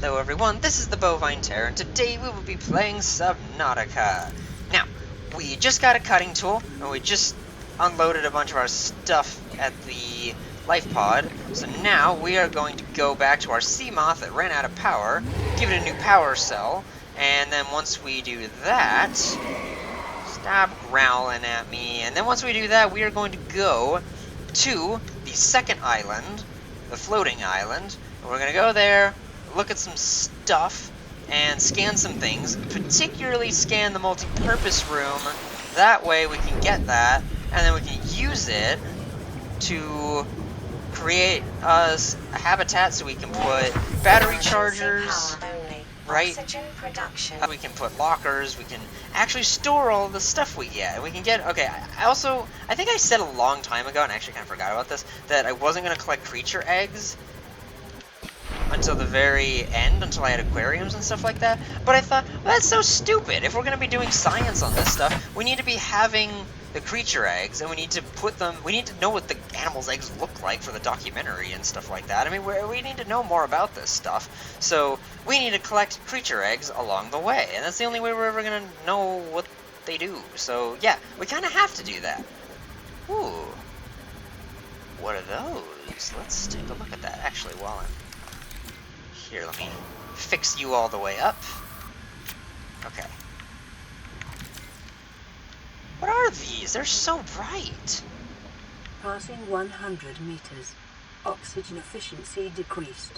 Hello everyone, this is the Bovine Terror, and today we will be playing Subnautica. Now, we just got a cutting tool, and we just unloaded a bunch of our stuff at the life pod, so now we are going to go back to our sea moth that ran out of power, give it a new power cell, and then once we do that... Stop growling at me. And then once we do that, we are going to go to the second island, the floating island, and we're going to go there, look at some stuff, and scan some things, particularly scan the multi-purpose room. That way we can get that, and then we can use it to create us a habitat so we can put battery chargers, right? We can put lockers, we can actually store all the stuff we get. We can get, okay, I think I said a long time ago, and I actually kind of forgot about this, that I wasn't going to collect creature eggs until the very end, until I had aquariums and stuff like that. But I thought, well, that's so stupid. If we're going to be doing science on this stuff, we need to be having the creature eggs, and we need to put them, we need to know what the animals' eggs look like for the documentary and stuff like that. I mean, we need to know more about this stuff. So we need to collect creature eggs along the way, and that's the only way we're ever going to know what they do. So yeah, we kind of have to do that. Ooh. What are those? Let's take a look at that, actually, while I'm... Here, let me fix you all the way up. Okay. What are these? They're so bright. Passing 100 meters. Oxygen efficiency decreased.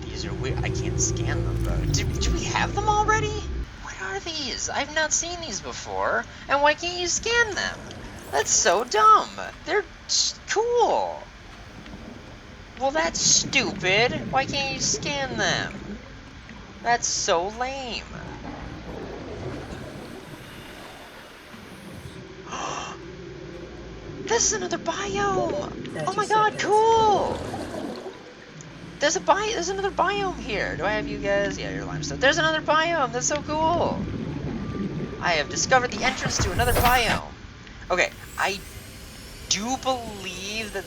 These are weird. I can't scan them, though. Do we have them already? What are these? I've not seen these before. And why can't you scan them? That's so dumb. They're cool. Well, that's stupid. Why can't you scan them? That's so lame. This is another biome. Oh my god, cool. There's another biome here. Do I have you guys? Yeah, you're limestone. There's another biome. That's so cool. I have discovered the entrance to another biome. Okay, I do believe that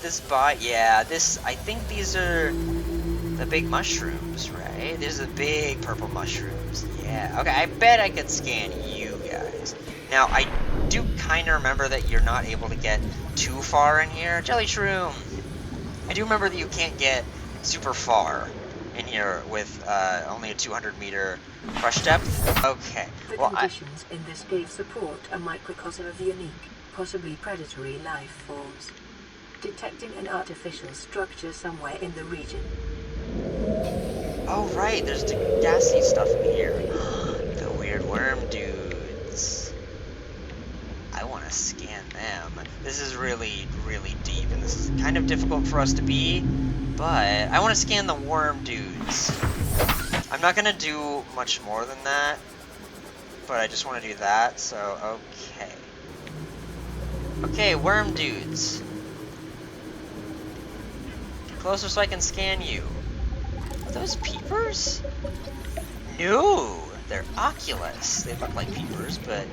I think these are the big mushrooms, right? There's the big purple mushrooms. Yeah, okay, I bet I could scan you guys. Now, I do kind of remember that you're not able to get too far in here. Jelly shroom! I do remember that you can't get super far in here with only a 200-meter crush depth. Okay, The well, conditions in this cave support a microcosm of unique, possibly predatory life forms. Detecting an artificial structure somewhere in the region. Oh right, there's the gassy stuff in here. The weird worm dudes. I want to scan them. This is really, really deep, and this is kind of difficult for us to be, but I want to scan the worm dudes. I'm not going to do much more than that, but I just want to do that, so okay. Okay, worm dudes. Get closer so I can scan you. Are those peepers? No, they're oculus. They look like peepers, but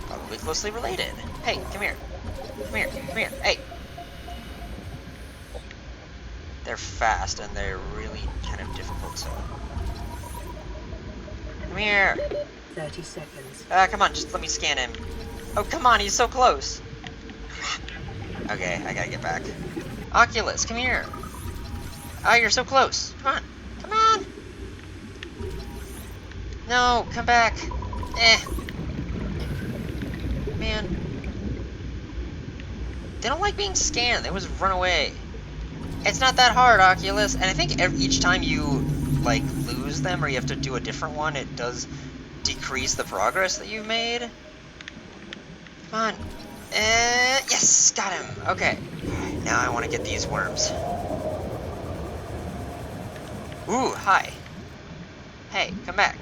probably closely related. Hey, come here. Come here, come here. Hey. They're fast and they're really kind of difficult to... Come here. 30 seconds. Come on, just let me scan him. Oh, come on, he's so close. Okay, I gotta get back. Oculus, come here. Oh, you're so close. Come on. Come on. No, come back. Man. They don't like being scanned. They always run away. It's not that hard, Oculus. And I think each time you, like, lose them or you have to do a different one, it does decrease the progress that you've made. Come on. Yes, got him. Okay. Now I want to get these worms. Ooh, hi. Hey, come back.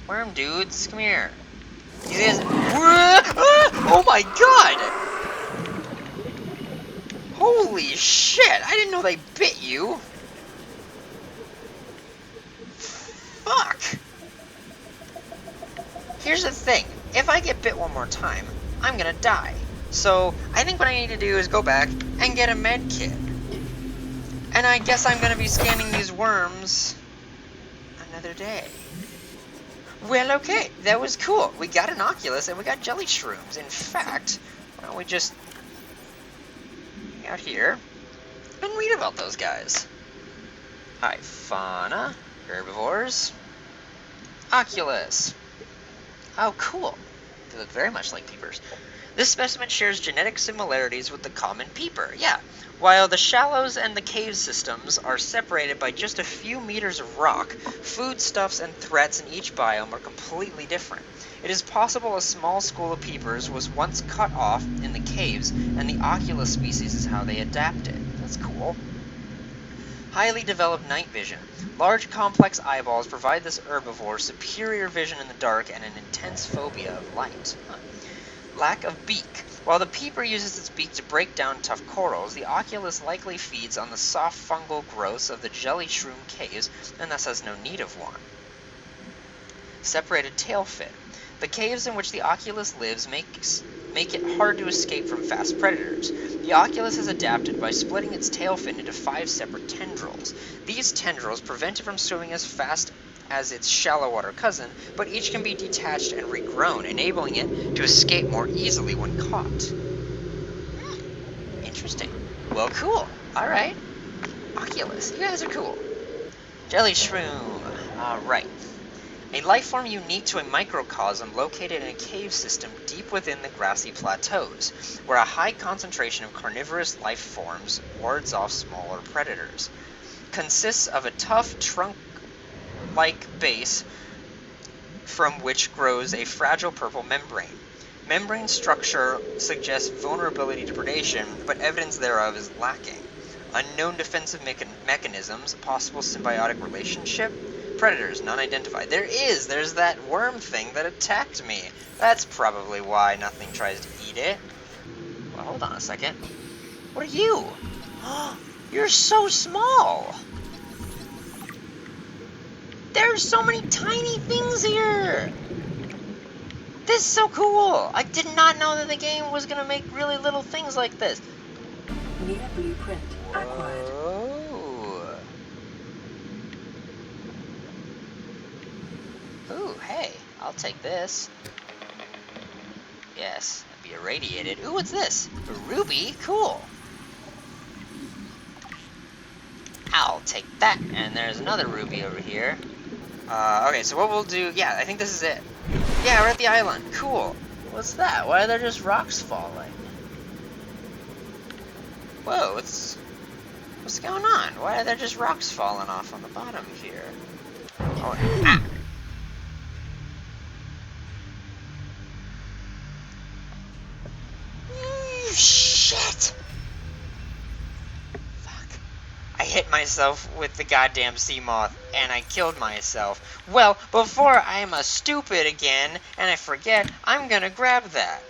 Worm dudes, come here. You guys... Oh my god! Holy shit! I didn't know they bit you. Fuck! Here's the thing. If I get bit one more time, I'm gonna die. So I think what I need to do is go back and get a med kit. And I guess I'm gonna be scanning these worms another day. Well, okay, that was cool. We got an Oculus and we got jelly shrooms. In fact, why don't we just hang out here and read about those guys. Hi, fauna, herbivores, Oculus. Oh, cool. They look very much like peepers. This specimen shares genetic similarities with the common peeper. Yeah, while the shallows and the cave systems are separated by just a few meters of rock, foodstuffs and threats in each biome are completely different. It is possible a small school of peepers was once cut off in the caves, and the Oculus species is how they adapted. That's cool. Highly developed night vision. Large, complex eyeballs provide this herbivore superior vision in the dark and an intense phobia of light. Lack of beak. While the peeper uses its beak to break down tough corals, the Oculus likely feeds on the soft fungal growths of the jelly shroom caves and thus has no need of one. Separated tail fin. The caves in which the Oculus lives make it hard to escape from fast predators. The Oculus has adapted by splitting its tail fin into 5 separate tendrils. These tendrils prevent it from swimming as fast as its shallow water cousin, but each can be detached and regrown, enabling it to escape more easily when caught. Interesting. Well, cool. Alright. Oculus, you guys are cool. Jelly shroom. Alright. A life form unique to a microcosm located in a cave system deep within the grassy plateaus, where a high concentration of carnivorous life forms wards off smaller predators. Consists of a tough trunk-like base from which grows a fragile purple membrane. Membrane structure suggests vulnerability to predation, but evidence thereof is lacking. Unknown defensive mechanisms, possible symbiotic relationship, predators, none identified. There's that worm thing that attacked me. That's probably why nothing tries to eat it. Well, hold on a second. What are you? You're so small! There's so many tiny things here! This is so cool! I did not know that the game was gonna make really little things like this. New blueprint acquired. Whoa. Ooh, hey, I'll take this. Yes, be irradiated. Ooh, what's this? A ruby? Cool. I'll take that. And there's another ruby over here. Okay, so what we'll do... Yeah, I think this is it. Yeah, we're at the island. Cool. What's that? Why are there just rocks falling? Whoa, what's going on? Why are there just rocks falling off on the bottom here? Oh, ah! Shit! Fuck. I hit myself with the goddamn sea moth, and I killed myself. Well, before I'm a stupid again, and I forget, I'm gonna grab that.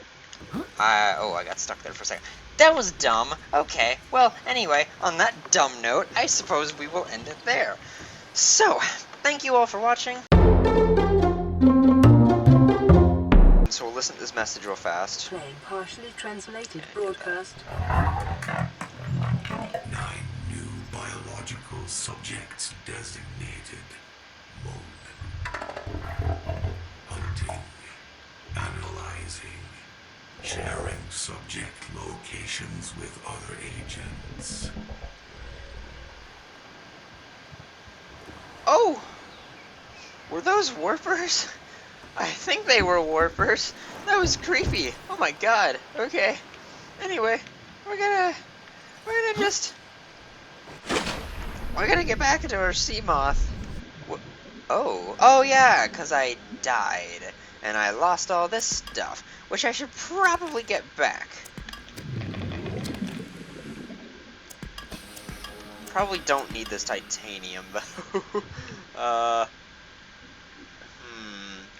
Oh, I got stuck there for a second. That was dumb. Okay, well, anyway, on that dumb note, I suppose we will end it there. So, thank you all for watching. So we'll listen to this message real fast. Playing partially translated broadcast. 9 new biological subjects designated. Mode. Hunting. Analyzing. Sharing subject locations with other agents. Oh! Were those warpers? I think they were warpers. That was creepy. Oh my god. Okay. Anyway, we're gonna get back into our sea moth. Oh yeah, 'cause I died and I lost all this stuff, which I should probably get back. Probably don't need this titanium though.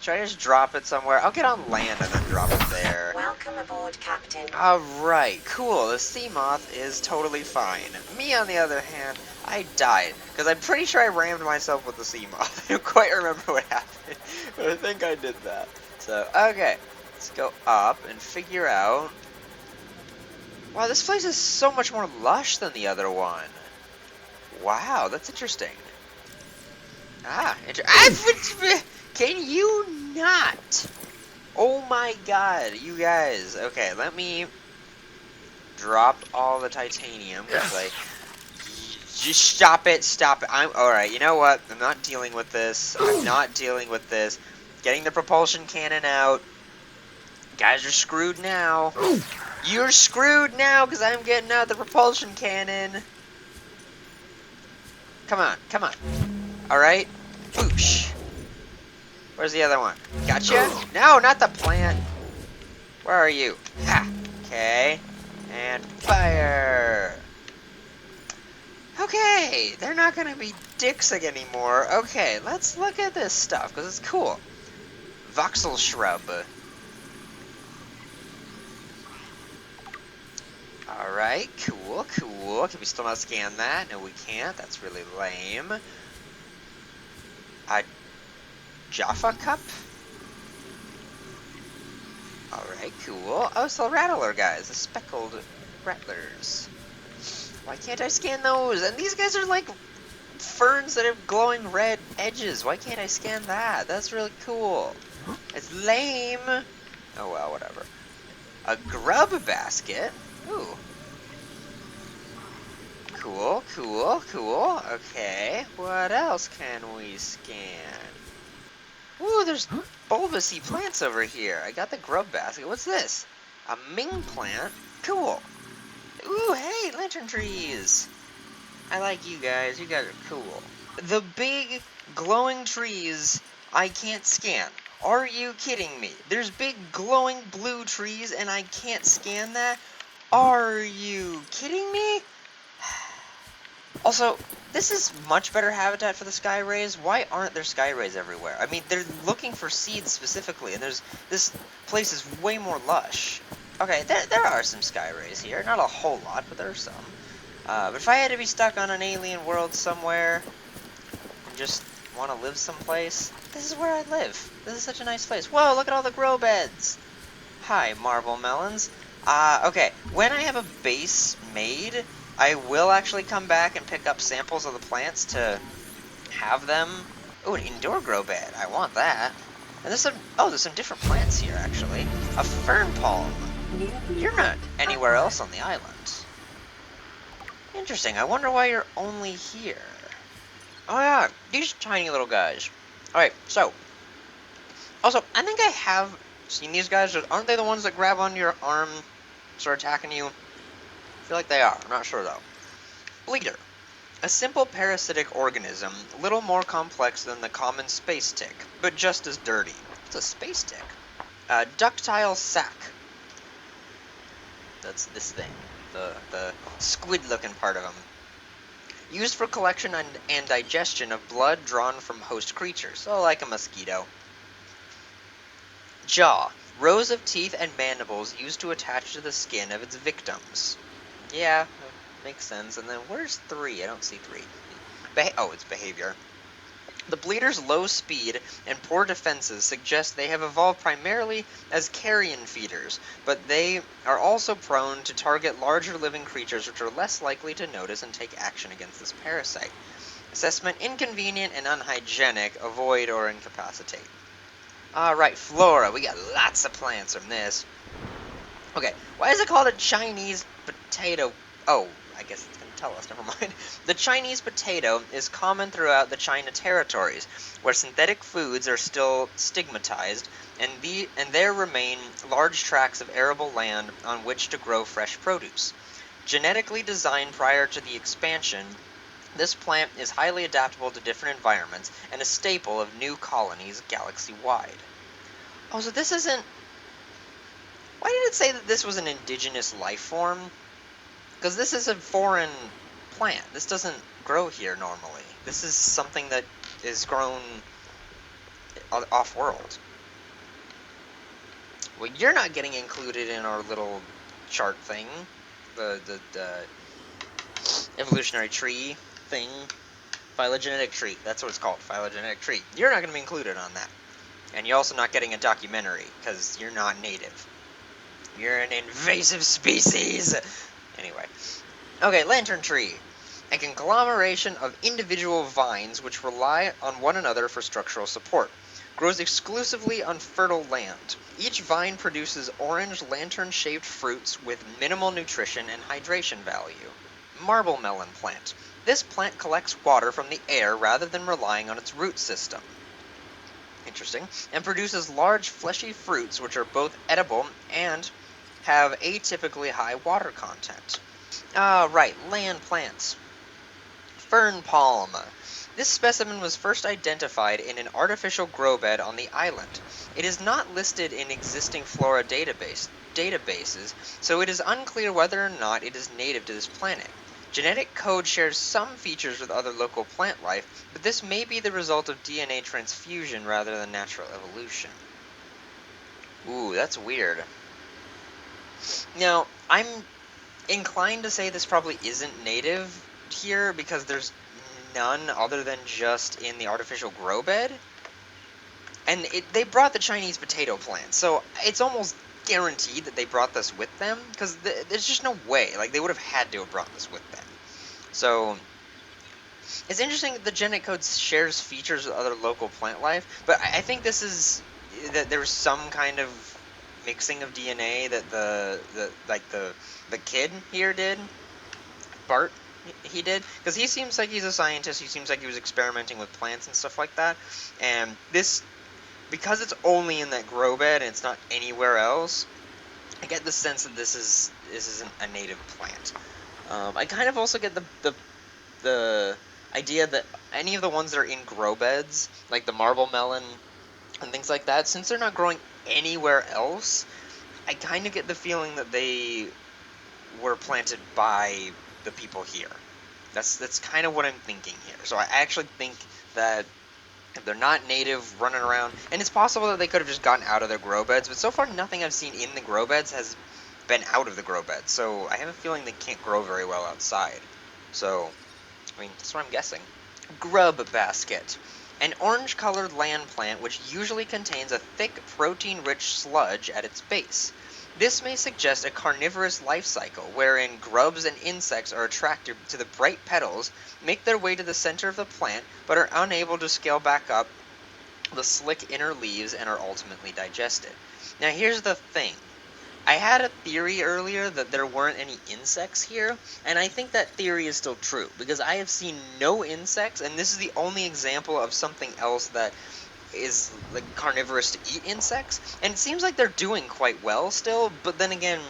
Should I just drop it somewhere? I'll get on land and then drop it there. Welcome aboard, Captain. Alright, cool. The sea moth is totally fine. Me, on the other hand, I died. Because I'm pretty sure I rammed myself with the sea moth. I don't quite remember what happened, but I think I did that. So, okay. Let's go up and figure out... Wow, this place is so much more lush than the other one. Wow, that's interesting. Ah, can you not? Oh my god, you guys. Okay, let me drop all the titanium, because just stop it, stop it. Alright, you know what? I'm not dealing with this. I'm not dealing with this. Getting the propulsion cannon out. Guys are screwed now. You're screwed now, because I'm getting out the propulsion cannon. Come on, come on. Alright? Boosh. Where's the other one? Gotcha? No, not the plant. Where are you? Ha! Okay. And fire! Okay, they're not gonna be dicks anymore. Okay, let's look at this stuff, because it's cool. Voxel shrub. Alright, cool, cool. Can we still not scan that? No, we can't. That's really lame. A Jaffa cup? Alright, cool. Oh, it's the rattler guys, the speckled rattlers. Why can't I scan those? And these guys are like ferns that have glowing red edges. Why can't I scan that? That's really cool. It's lame. Oh well, whatever. A grub basket. Ooh. Cool, cool, cool. Okay, what else can we scan? Ooh, there's bulbousy plants over here. I got the grub basket. What's this? A Ming plant? Cool. Ooh, hey, lantern trees. I like you guys. You guys are cool. The big glowing trees I can't scan. Are you kidding me? There's big glowing blue trees and I can't scan that? Are you kidding me? Also, this is much better habitat for the sky rays. Why aren't there sky rays everywhere? I mean, they're looking for seeds specifically, and this place is way more lush. Okay, there are some sky rays here. Not a whole lot, but there are some. But if I had to be stuck on an alien world somewhere and just want to live someplace, this is where I'd live. This is such a nice place. Whoa, look at all the grow beds. Hi, marble melons. Okay, when I have a base made, I will actually come back and pick up samples of the plants to have them. Oh, an indoor grow bed. I want that. And there's some different plants here, actually. A fern palm. You're not anywhere else on the island. Interesting. I wonder why you're only here. Oh yeah, these tiny little guys. Alright, so. Also, I think I have seen these guys. Aren't they the ones that grab onto your arm, start attacking you? I feel like they are. I'm not sure, though. Bleeder. A simple parasitic organism, little more complex than the common space tick, but just as dirty. It's a space tick. A ductile sac. That's this thing. The squid-looking part of them. Used for collection and digestion of blood drawn from host creatures, so like a mosquito. Jaw. Rows of teeth and mandibles used to attach to the skin of its victims. Yeah, makes sense. And then where's 3? I don't see 3. It's behavior. The bleeder's low speed and poor defenses suggest they have evolved primarily as carrion feeders, but they are also prone to target larger living creatures which are less likely to notice and take action against this parasite. Assessment: inconvenient and unhygienic, avoid or incapacitate. Alright, flora. We got lots of plants from this. Okay, why is it called a Chinese potato? Oh, I guess it's going to tell us, never mind. The Chinese potato is common throughout the China territories, where synthetic foods are still stigmatized, and there remain large tracts of arable land on which to grow fresh produce. Genetically designed prior to the expansion, this plant is highly adaptable to different environments, and a staple of new colonies galaxy-wide. Oh, so this isn't... Why did it say that this was an indigenous life form? Because this is a foreign plant. This doesn't grow here normally. This is something that is grown off-world. Well, you're not getting included in our little chart thing. The evolutionary tree thing. Phylogenetic tree. That's what it's called. Phylogenetic tree. You're not going to be included on that. And you're also not getting a documentary, because you're not native. You're an invasive species! Anyway. Okay, lantern tree. a conglomeration of individual vines which rely on one another for structural support. Grows exclusively on fertile land. Each vine produces orange lantern-shaped fruits with minimal nutrition and hydration value. Marble melon plant. This plant collects water from the air rather than relying on its root system. Interesting. And produces large fleshy fruits which are both edible and have atypically high water content. Right, land plants. Fern palm. This specimen was first identified in an artificial grow bed on the island. It is not listed in existing flora databases, so it is unclear whether or not it is native to this planet. Genetic code shares some features with other local plant life, but this may be the result of DNA transfusion rather than natural evolution. Ooh, that's weird. Now, I'm inclined to say this probably isn't native here because there's none other than just in the artificial grow bed. And they brought the Chinese potato plant, so it's almost guaranteed that they brought this with them, because there's just no way. Like, they would have had to have brought this with them. So, it's interesting that the genetic code shares features with other local plant life, but I think this is that there's some kind of mixing of DNA that the kid here did, Bart, he did, because he seems like he's a scientist. He seems like he was experimenting with plants and stuff like that. And this, because it's only in that grow bed and it's not anywhere else, I get the sense that this isn't a native plant. I kind of also get the idea that any of the ones that are in grow beds, like the marble melon and things like that, since they're not growing anywhere else, I kind of get the feeling that they were planted by the people here. That's kind of what I'm thinking here. So I actually think that if they're not native, running around, and it's possible that they could have just gotten out of their grow beds, but so far nothing I've seen in the grow beds has been out of the grow beds, so I have a feeling they can't grow very well outside. So, I mean, that's what I'm guessing. Grub basket. An orange-colored land plant which usually contains a thick, protein-rich sludge at its base. This may suggest a carnivorous life cycle, wherein grubs and insects are attracted to the bright petals, make their way to the center of the plant, but are unable to scale back up the slick inner leaves and are ultimately digested. Now here's the thing. I had a theory earlier that there weren't any insects here, and I think that theory is still true, because I have seen no insects, and this is the only example of something else that is like carnivorous to eat insects, and it seems like they're doing quite well still, but then again,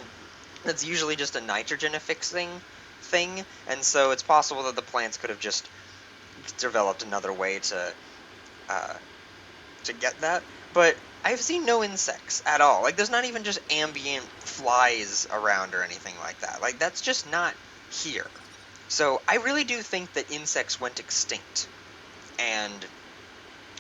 that's usually just a nitrogen affixing thing, and so it's possible that the plants could have just developed another way to get that, but I've seen no insects at all. Like, there's not even just ambient flies around or anything like that. Like, that's just not here. So I really do think that insects went extinct, and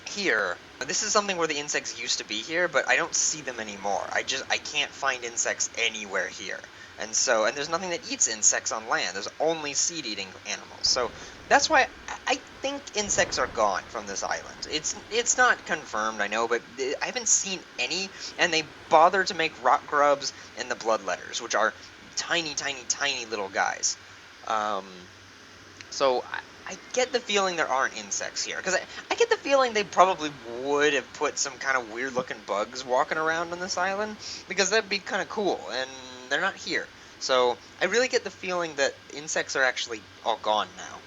here, this is something where the insects used to be here, but I don't see them anymore. I can't find insects anywhere here. And there's nothing that eats insects on land. There's only seed-eating animals. So that's why I think insects are gone from this island. It's not confirmed, I know, but I haven't seen any, and they bother to make rock grubs and the bloodletters, which are tiny, tiny, tiny little guys. So I get the feeling there aren't insects here, because I get the feeling they probably would have put some kind of weird-looking bugs walking around on this island, because that'd be kind of cool, and they're not here. So I really get the feeling that insects are actually all gone now,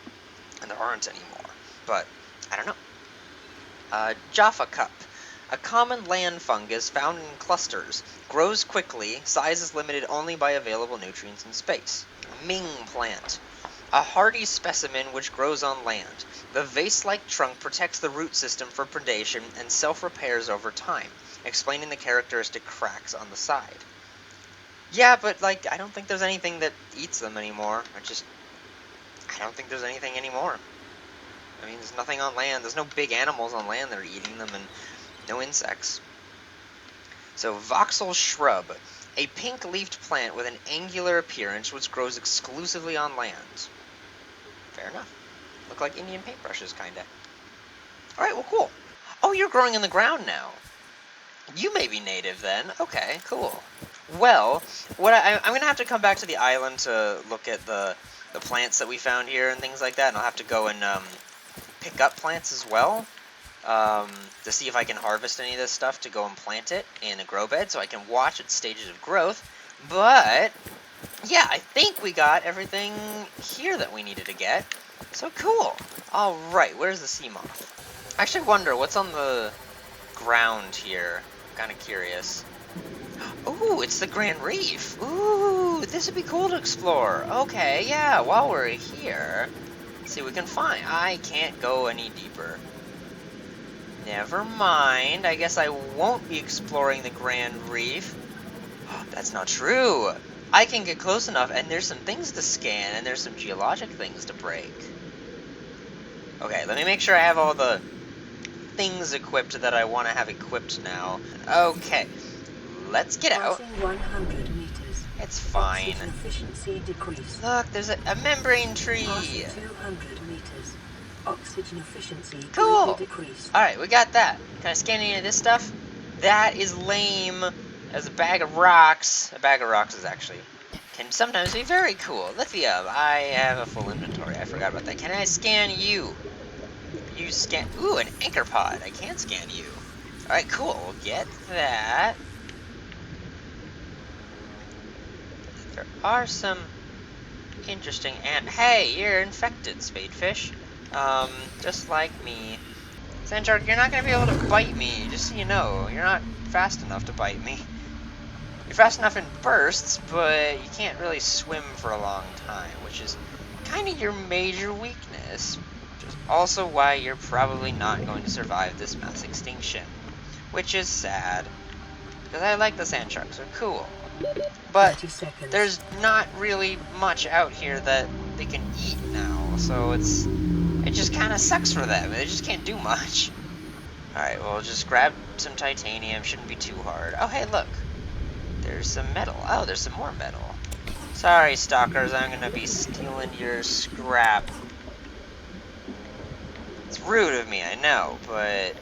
and there aren't anymore. But I don't know. Jaffa cup. A common land fungus found in clusters. Grows quickly. Size is limited only by available nutrients and space. Ming plant. A hardy specimen which grows on land. The vase-like trunk protects the root system from predation and self-repairs over time, explaining the characteristic cracks on the side. Yeah, but, like, I don't think there's anything that eats them anymore. I don't think there's anything anymore. I mean, there's nothing on land. There's no big animals on land that are eating them, and no insects. So, voxel shrub. A pink-leafed plant with an angular appearance which grows exclusively on land. Fair enough. Look like Indian paintbrushes, kinda. Alright, well, cool. Oh, you're growing in the ground now. You may be native then. Okay, cool. Well, I'm going to have to come back to the island to look at the the plants that we found here and things like that, and I'll have to go and pick up plants as well to see if I can harvest any of this stuff to go and plant it in a grow bed so I can watch its stages of growth. But yeah, I think we got everything here that we needed to get. So cool. Alright, where's the sea moth? I actually wonder what's on the ground here. Kind of curious. Ooh, it's the Grand Reef. Ooh, this would be cool to explore. Okay, yeah, while we're here, let's see what we can find. I can't go any deeper. Never mind. I guess I won't be exploring the Grand Reef. That's not true. I can get close enough, and there's some things to scan, and there's some geologic things to break. Okay, let me make sure I have all the things equipped that I want to have equipped now. Okay, let's get out. Passing 100 meters. It's fine. Oxygen efficiency decreased. Look, there's a membrane tree. Passing 200 meters. Oxygen efficiency Cool. greatly decreased. Alright, we got that. Can I scan any of this stuff? That is lame. As a bag of rocks. A bag of rocks is actually can sometimes be very cool. Lithium. I have a full inventory. I forgot about that. Can I scan you? You scan. Ooh, an anchor pod. I can scan you. Alright, cool. We'll get that. There are some interesting hey, you're infected, spadefish. Just like me. Sandshark, you're not gonna be able to bite me, just so you know. You're not fast enough to bite me. You're fast enough in bursts, but you can't really swim for a long time, which is kind of your major weakness. Which is also why you're probably not going to survive this mass extinction. Which is sad. Because I like the sand sharks, they're cool. But there's not really much out here that they can eat now, so it just kind of sucks for them. They just can't do much. Alright, well, just grab some titanium. Shouldn't be too hard. Oh, hey, look. There's some metal. Oh, there's some more metal. Sorry, stalkers. I'm going to be stealing your scrap. It's rude of me, I know, but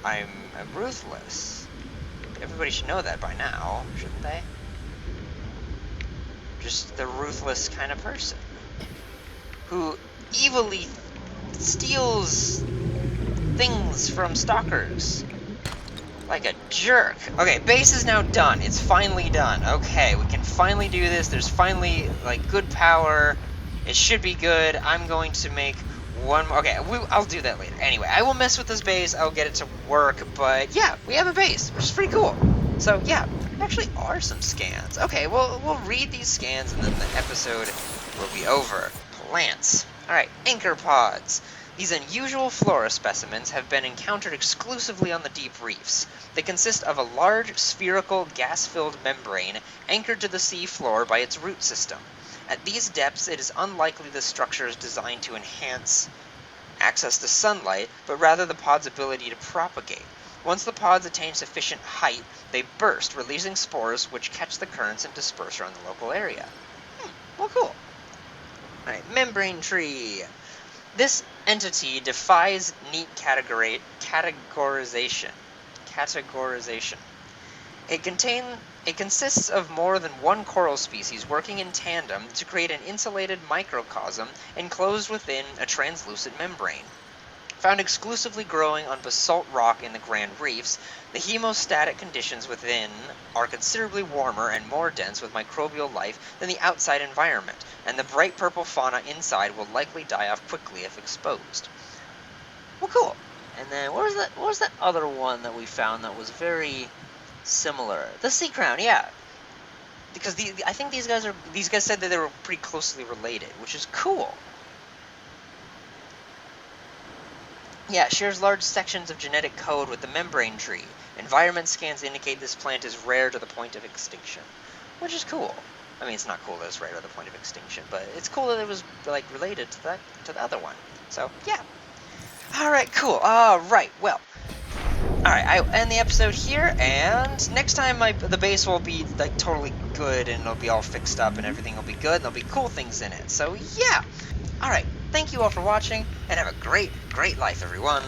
I'm ruthless. Everybody should know that by now, shouldn't they? Just the ruthless kind of person who evilly steals things from stalkers like a jerk. Okay, base is now done. It's finally done. Okay, we can finally do this. There's finally like good power. It should be good. I'm going to make one more. Okay, I'll do that later. Anyway, I will mess with this base. I'll get it to work. But yeah, we have a base, which is pretty cool. So yeah, there actually are some scans. Okay, well, we'll read these scans and then the episode will be over. Plants. Alright, anchor pods. These unusual flora specimens have been encountered exclusively on the deep reefs. They consist of a large, spherical, gas-filled membrane anchored to the sea floor by its root system. At these depths, it is unlikely the structure is designed to enhance access to sunlight, but rather the pod's ability to propagate. Once the pods attain sufficient height, they burst, releasing spores which catch the currents and disperse around the local area. Well, cool. Alright, membrane tree. This entity defies neat categorization. It consists of more than one coral species working in tandem to create an insulated microcosm enclosed within a translucent membrane. Found exclusively growing on basalt rock in the Grand Reefs, the hemostatic conditions within are considerably warmer and more dense with microbial life than the outside environment, and the bright purple fauna inside will likely die off quickly if exposed. Well, cool. And then what was that other one that we found that was very similar? The sea crown, yeah. Because I think these guys said that they were pretty closely related, which is cool. Yeah, it shares large sections of genetic code with the membrane tree. Environment scans indicate this plant is rare to the point of extinction, which is cool. I mean, it's not cool that it's rare to the point of extinction, but it's cool that it was like related to the other one. So yeah. All right, cool. All right, well. All right, I end the episode here, and next time the base will be like totally good, and it'll be all fixed up, and everything will be good, and there'll be cool things in it. So yeah. All right. Thank you all for watching, and have a great, great life, everyone.